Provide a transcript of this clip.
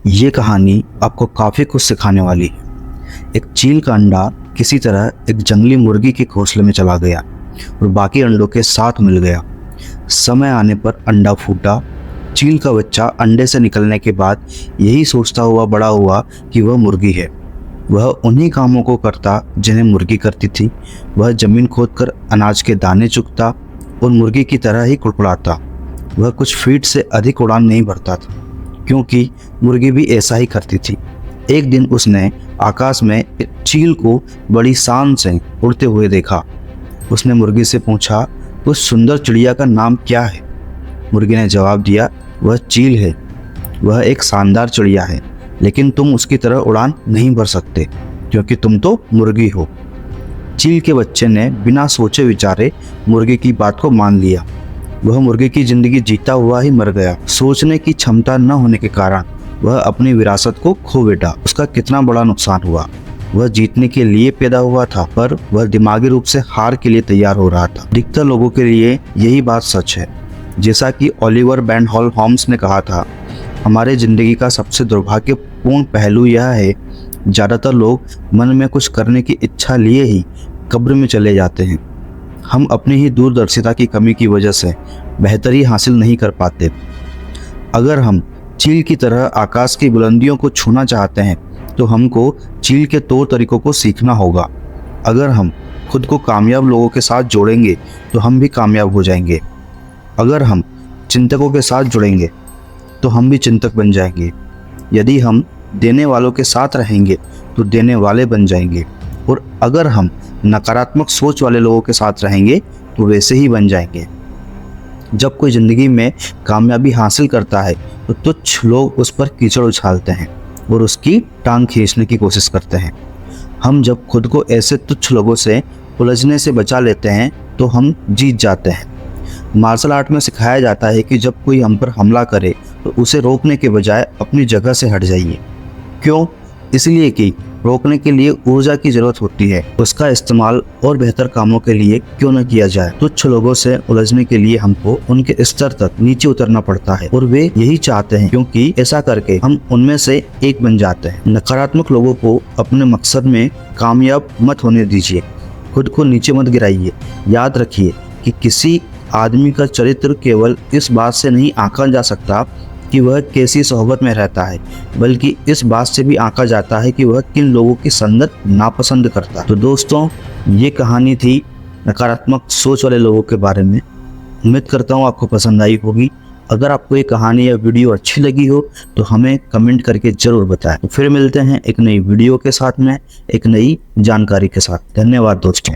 ये कहानी आपको काफ़ी कुछ सिखाने वाली है। एक चील का अंडा किसी तरह एक जंगली मुर्गी के घोंसले में चला गया और बाकी अंडों के साथ मिल गया। समय आने पर अंडा फूटा। चील का बच्चा अंडे से निकलने के बाद यही सोचता हुआ बड़ा हुआ कि वह मुर्गी है। वह उन्हीं कामों को करता जिन्हें मुर्गी करती थी। वह जमीन खोदकर अनाज के दाने चुगता और मुर्गी की तरह ही कुड़कुड़ाता। वह कुछ फीट से अधिक उड़ान नहीं भरता था, क्योंकि मुर्गी भी ऐसा ही करती थी। एक दिन उसने आकाश में एक चील को बड़ी शान से उड़ते हुए देखा। उसने मुर्गी से पूछा, उस सुंदर चिड़िया का नाम क्या है? मुर्गी ने जवाब दिया, वह चील है। वह एक शानदार चिड़िया है, लेकिन तुम उसकी तरह उड़ान नहीं भर सकते, क्योंकि तुम तो मुर्गी हो। चील के बच्चे ने बिना सोचे विचारे मुर्गी की बात को मान लिया। वह मुर्गी की जिंदगी जीता हुआ ही मर गया। सोचने की क्षमता न होने के कारण वह अपनी विरासत को खो बैठा। उसका कितना बड़ा नुकसान हुआ। वह जीतने के लिए पैदा हुआ था, पर वह दिमागी रूप से हार के लिए तैयार हो रहा था। अधिकतर लोगों के लिए यही बात सच है। जैसा कि ओलिवर वेंडल हॉल्म्स ने कहा था, हमारे जिंदगी का सबसे दुर्भाग्यपूर्ण पहलू यह है, ज़्यादातर लोग मन में कुछ करने की इच्छा लिए ही कब्र में चले जाते हैं। हम अपनी ही दूरदर्शिता की कमी की वजह से बेहतरी हासिल नहीं कर पाते। अगर हम चील की तरह आकाश की बुलंदियों को छूना चाहते हैं, तो हमको चील के तौर तरीकों को सीखना होगा। अगर हम खुद को कामयाब लोगों के साथ जोड़ेंगे, तो हम भी कामयाब हो जाएंगे। अगर हम चिंतकों के साथ जुड़ेंगे, तो हम भी चिंतक बन जाएंगे। यदि हम देने वालों के साथ रहेंगे, तो देने वाले बन जाएंगे। और अगर हम नकारात्मक सोच वाले लोगों के साथ रहेंगे, तो वैसे ही बन जाएंगे। जब कोई ज़िंदगी में कामयाबी हासिल करता है, तो तुच्छ लोग उस पर कीचड़ उछालते हैं और उसकी टांग खींचने की कोशिश करते हैं। हम जब खुद को ऐसे तुच्छ लोगों से उलझने से बचा लेते हैं, तो हम जीत जाते हैं। मार्शल आर्ट में सिखाया जाता है कि जब कोई हम पर हमला करे, तो उसे रोकने के बजाय अपनी जगह से हट जाइए। क्यों? इसलिए कि रोकने के लिए ऊर्जा की जरूरत होती है। उसका इस्तेमाल और बेहतर कामों के लिए क्यों न किया जाए। तुच्छ लोगों से उलझने के लिए हमको उनके स्तर तक नीचे उतरना पड़ता है, और वे यही चाहते हैं, क्योंकि ऐसा करके हम उनमें से एक बन जाते हैं। नकारात्मक लोगों को अपने मकसद में कामयाब मत होने दीजिए। खुद को नीचे मत गिराइए। याद रखिए कि किसी आदमी का चरित्र केवल इस बात से नहीं आंका जा सकता कि वह कैसी सोहबत में रहता है, बल्कि इस बात से भी आंका जाता है कि वह किन लोगों की संगत नापसंद करता है। तो दोस्तों, ये कहानी थी नकारात्मक सोच वाले लोगों के बारे में। उम्मीद करता हूँ आपको पसंद आई होगी। अगर आपको ये कहानी या वीडियो अच्छी लगी हो, तो हमें कमेंट करके ज़रूर बताएं। तो फिर मिलते हैं एक नई वीडियो के साथ में, एक नई जानकारी के साथ। धन्यवाद दोस्तों।